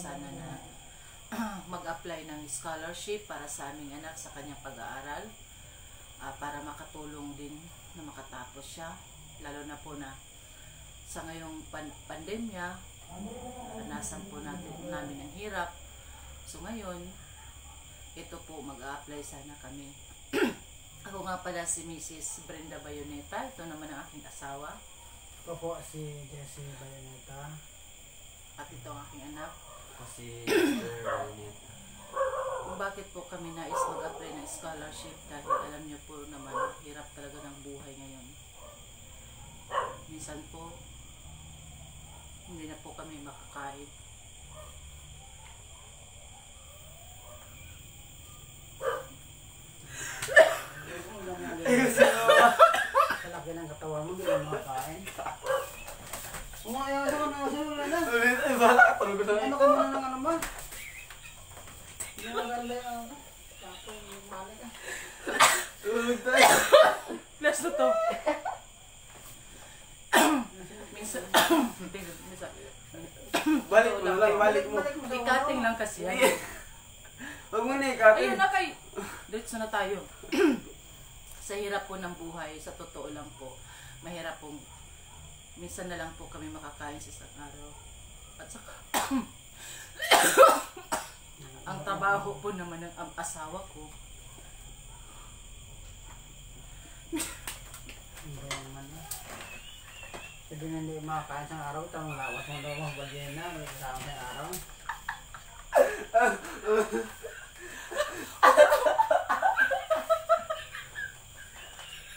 sana na mag-apply ng scholarship para sa aming anak sa kanyang pag-aaral, para makatulong din na makatapos siya, lalo na po na sa ngayong pandemya, naranasan po namin ang hirap. So ngayon, ito po, mag-a-apply sana kami. Ako nga pala si Mrs. Brenda Bayoneta, ito naman ang aking asawa. Ako po si Jessie Bayoneta. At ito ang aking anak. Ako si Mr. Bayoneta. Kung bakit po kami nais mag-apply ng scholarship, dahil alam niyo po naman, hirap talaga ng buhay ngayon. Minsan po, hindi na po kami makakain. Sa laki ng katawan mo, hindi mo makakain. Ayaw na. Ay, bahala ka, tulog na. Ano ka muna ng ano ba? Hindi mo maganda yung ano. Tapos yung balik ka. Tulog tayo. Last na to. Minsan. Balik mo lang, balik mo. Ikating lang kasi. Huwag mo na ikatin. Ayun na kay. Diretso na tayo. Sa hirap po ng buhay, sa totoo lang po, mahirap po. Minsan na lang po kami makakain sa isang araw. At saka, ang trabaho po naman ng asawa ko. Hindi naman na. Sabi na hindi makakain sa araw, tamang lawas mo daw mga bagyan na, may kasama sa araw.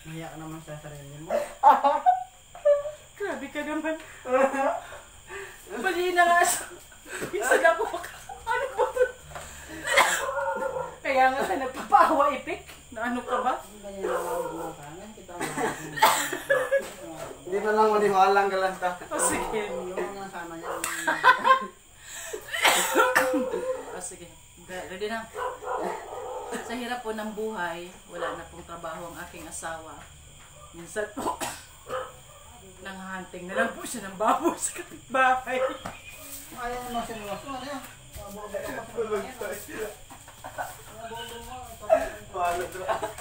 Mahiya ka naman sa sarili mo. Grabe ka naman. Mali na nga siya. Minsan ako, ano ba ito? Kaya nga ka nagpapaawa ipik. Na ano ka ba? Ganyan na lang kumakain. Kita mo. Hindi na lang maniwalang galanta. O sige. Yung nga sana yan. O sige. Ready na. Sa hirap po ng buhay, wala na pong trabaho ang aking asawa. Minsan po, nanghahunting na lang po siya ng baboy sa kapitbahay. Ayaw mo siya niwas mo. Ano yan? Tulog tayo. Bahala ka.